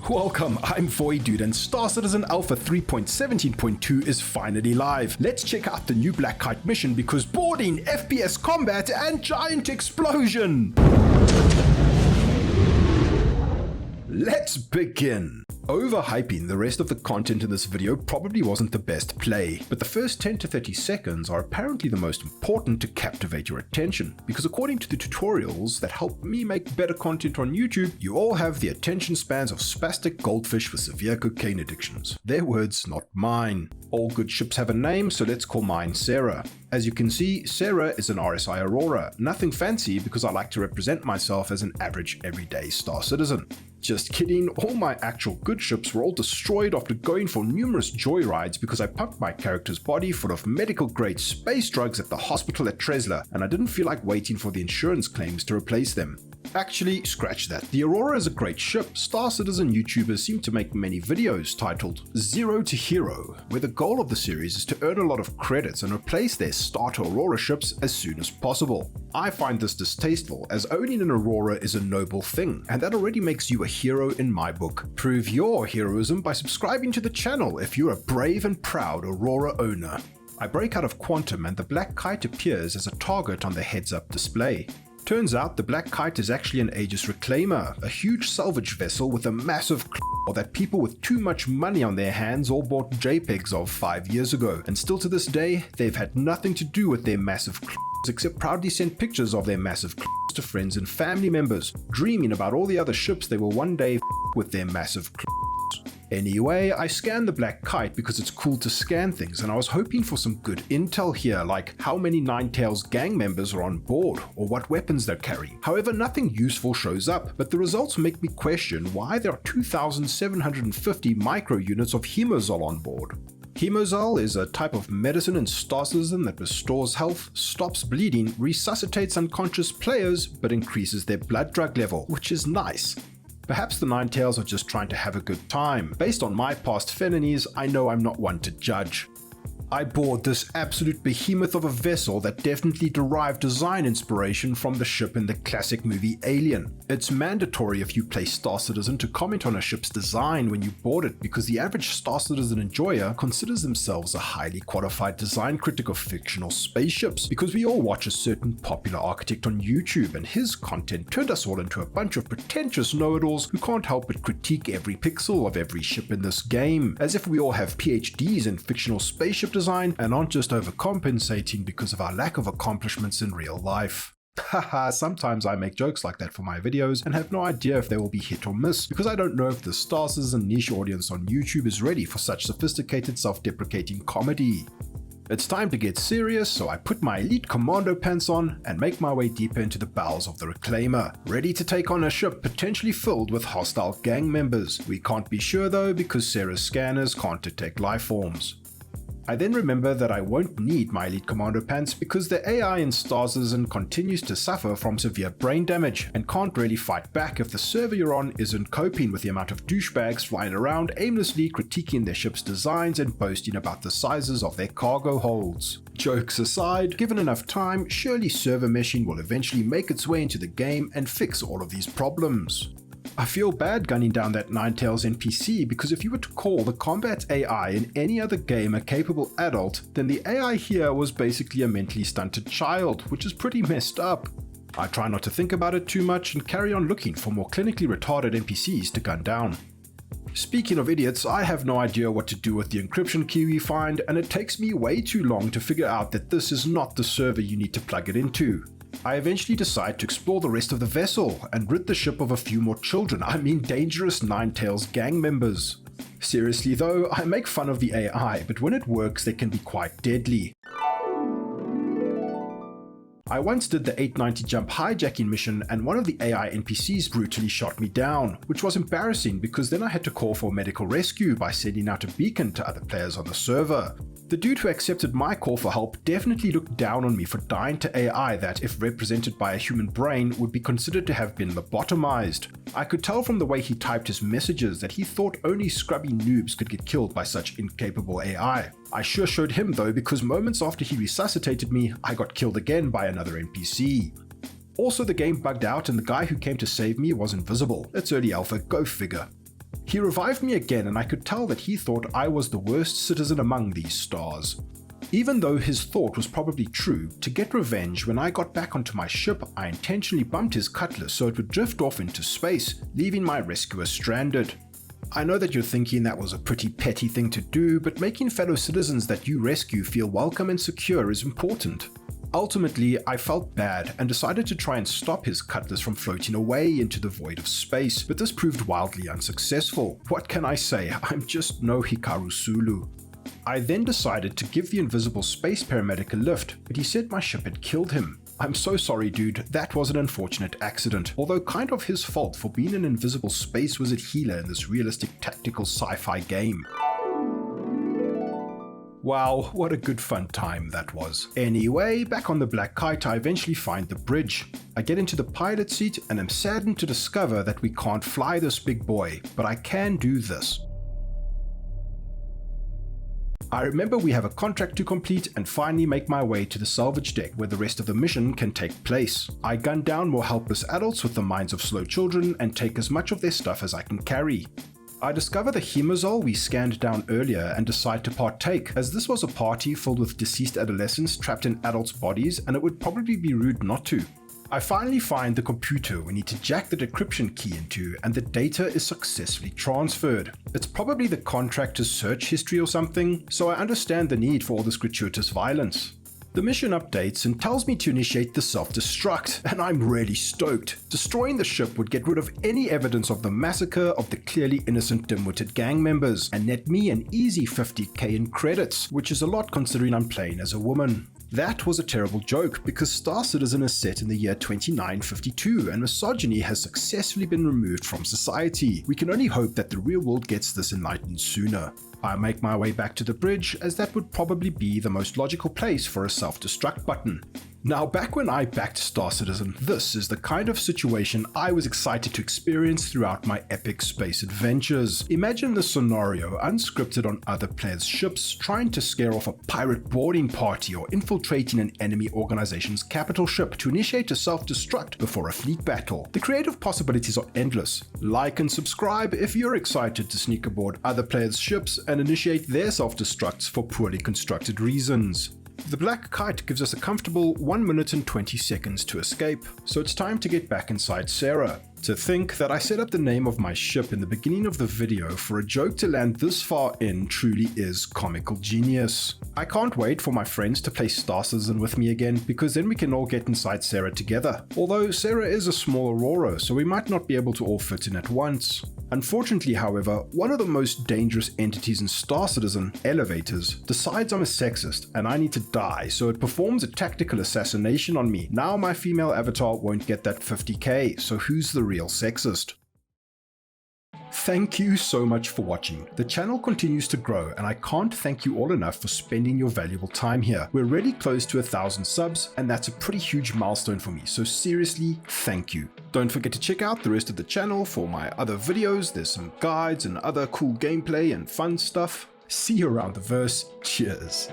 Welcome, I'm Void and Star Citizen Alpha 3.17.2 is finally live. Let's check out the new Black Kite mission because boarding, FPS combat and giant explosion! Let's begin. Overhyping the rest of the content in this video probably wasn't the best play, but the first 10 to 30 seconds are apparently the most important to captivate your attention, because according to the tutorials that help me make better content on YouTube, you all have the attention spans of spastic goldfish with severe cocaine addictions. Their words, not mine. All good ships have a name, so let's call mine Sarah. As you can see, Sarah is an RSI Aurora. Nothing fancy because I like to represent myself as an average everyday Star Citizen. Just kidding, all my actual good ships were all destroyed after going for numerous joyrides because I pumped my character's body full of medical grade space drugs at the hospital at Tresla, and I didn't feel like waiting for the insurance claims to replace them. Actually, scratch that. The Aurora is a great ship. Star Citizen YouTubers seem to make many videos titled Zero to Hero, where the goal of the series is to earn a lot of credits and replace their starter Aurora ships as soon as possible. I find this distasteful, as owning an Aurora is a noble thing, and that already makes you a hero in my book. Prove your heroism by subscribing to the channel if you're a brave and proud Aurora owner. I break out of Quantum and the Black Kite appears as a target on the heads-up display. Turns out the Black Kite is actually an Aegis Reclaimer, a huge salvage vessel with a massive claw that people with too much money on their hands all bought JPEGs of 5 years ago, and still to this day, they've had nothing to do with their massive claws except proudly send pictures of their massive claws to friends and family members, dreaming about all the other ships they will one day with their massive claws. Anyway, I scanned the Black Kite because it's cool to scan things, and I was hoping for some good intel here, like how many Ninetales gang members are on board, or what weapons they're carrying. However, nothing useful shows up, but the results make me question why there are 2,750 micro units of Hemozol on board. Hemozol is a type of medicine in Star Citizen that restores health, stops bleeding, resuscitates unconscious players, but increases their blood drug level, which is nice. Perhaps the Ninetales are just trying to have a good time. Based on my past felonies, I know I'm not one to judge. I board this absolute behemoth of a vessel that definitely derived design inspiration from the ship in the classic movie Alien. It's mandatory if you play Star Citizen to comment on a ship's design when you board it, because the average Star Citizen enjoyer considers themselves a highly qualified design critic of fictional spaceships, because we all watch a certain popular architect on YouTube and his content turned us all into a bunch of pretentious know-it-alls who can't help but critique every pixel of every ship in this game, as if we all have PhDs in fictional spaceship design and aren't just overcompensating because of our lack of accomplishments in real life. Haha, sometimes I make jokes like that for my videos and have no idea if they will be hit or miss, because I don't know if the Star Citizen niche audience on YouTube is ready for such sophisticated self-deprecating comedy. It's time to get serious, so I put my elite commando pants on and make my way deeper into the bowels of the Reclaimer, ready to take on a ship potentially filled with hostile gang members. We can't be sure though, because Sarah's scanners can't detect life forms. I then remember that I won't need my elite commando pants because the AI in Star Citizen continues to suffer from severe brain damage and can't really fight back if the server you're on isn't coping with the amount of douchebags flying around aimlessly critiquing their ship's designs and boasting about the sizes of their cargo holds. Jokes aside, given enough time, surely server meshing will eventually make its way into the game and fix all of these problems. I feel bad gunning down that Ninetales NPC, because if you were to call the combat AI in any other game a capable adult, then the AI here was basically a mentally stunted child, which is pretty messed up. I try not to think about it too much and carry on looking for more clinically retarded NPCs to gun down. Speaking of idiots, I have no idea what to do with the encryption key we find, and it takes me way too long to figure out that this is not the server you need to plug it into. I eventually decide to explore the rest of the vessel and rid the ship of a few more children, I mean dangerous Ninetales gang members. Seriously though, I make fun of the AI, but when it works they can be quite deadly. I once did the 890 jump hijacking mission and one of the AI NPCs brutally shot me down, which was embarrassing because then I had to call for medical rescue by sending out a beacon to other players on the server. The dude who accepted my call for help definitely looked down on me for dying to AI that, if represented by a human brain, would be considered to have been lobotomized. I could tell from the way he typed his messages that he thought only scrubby noobs could get killed by such incapable AI. I sure showed him though, because moments after he resuscitated me, I got killed again by another NPC. Also, the game bugged out and the guy who came to save me was invisible. It's early alpha, go figure. He revived me again, and I could tell that he thought I was the worst citizen among these stars. Even though his thought was probably true, to get revenge, when I got back onto my ship, I intentionally bumped his cutlass so it would drift off into space, leaving my rescuer stranded. I know that you're thinking that was a pretty petty thing to do, but making fellow citizens that you rescue feel welcome and secure is important. Ultimately, I felt bad and decided to try and stop his cutlass from floating away into the void of space, but this proved wildly unsuccessful. What can I say? I'm just no Hikaru Sulu. I then decided to give the invisible space paramedic a lift, but he said my ship had killed him. I'm so sorry, dude, that was an unfortunate accident, although kind of his fault for being an invisible space wizard healer in this realistic tactical sci-fi game. Wow, what a good fun time that was. Anyway, back on the Black Kite, I eventually find the bridge. I get into the pilot seat and am saddened to discover that we can't fly this big boy, but I can do this. I remember we have a contract to complete and finally make my way to the salvage deck where the rest of the mission can take place. I gun down more helpless adults with the minds of slow children and take as much of their stuff as I can carry. I discover the hemazole we scanned down earlier and decide to partake, as this was a party filled with deceased adolescents trapped in adults' bodies and it would probably be rude not to. I finally find the computer we need to jack the decryption key into, and the data is successfully transferred. It's probably the contractor's search history or something, so I understand the need for all this gratuitous violence. The mission updates and tells me to initiate the self-destruct, and I'm really stoked. Destroying the ship would get rid of any evidence of the massacre of the clearly innocent dim-witted gang members, and net me an easy 50k in credits, which is a lot considering I'm playing as a woman. That was a terrible joke, because Star Citizen is set in the year 2952 and misogyny has successfully been removed from society. We can only hope that the real world gets this enlightened sooner. I make my way back to the bridge, as that would probably be the most logical place for a self-destruct button. Now, back when I backed Star Citizen, this is the kind of situation I was excited to experience throughout my epic space adventures. Imagine the scenario unscripted on other players' ships, trying to scare off a pirate boarding party or infiltrating an enemy organization's capital ship to initiate a self-destruct before a fleet battle. The creative possibilities are endless. Like and subscribe if you're excited to sneak aboard other players' ships and initiate their self-destructs for poorly constructed reasons. The Black Kite gives us a comfortable 1 minute and 20 seconds to escape, so it's time to get back inside Sarah. To think that I set up the name of my ship in the beginning of the video for a joke to land this far in truly is comical genius. I can't wait for my friends to play Star Citizen with me again, because then we can all get inside Sarah together. Although Sarah is a small Aurora, so we might not be able to all fit in at once. Unfortunately, however, one of the most dangerous entities in Star Citizen, Elevators, decides I'm a sexist and I need to die, so it performs a tactical assassination on me. Now my female avatar won't get that 50k, so who's the real sexist? Thank you so much for watching. The channel continues to grow and I can't thank you all enough for spending your valuable time here. We're really close to 1,000 subs and that's a pretty huge milestone for me, so seriously, thank you. Don't forget to check out the rest of the channel for my other videos. There's some guides and other cool gameplay and fun stuff. See you around the verse. Cheers.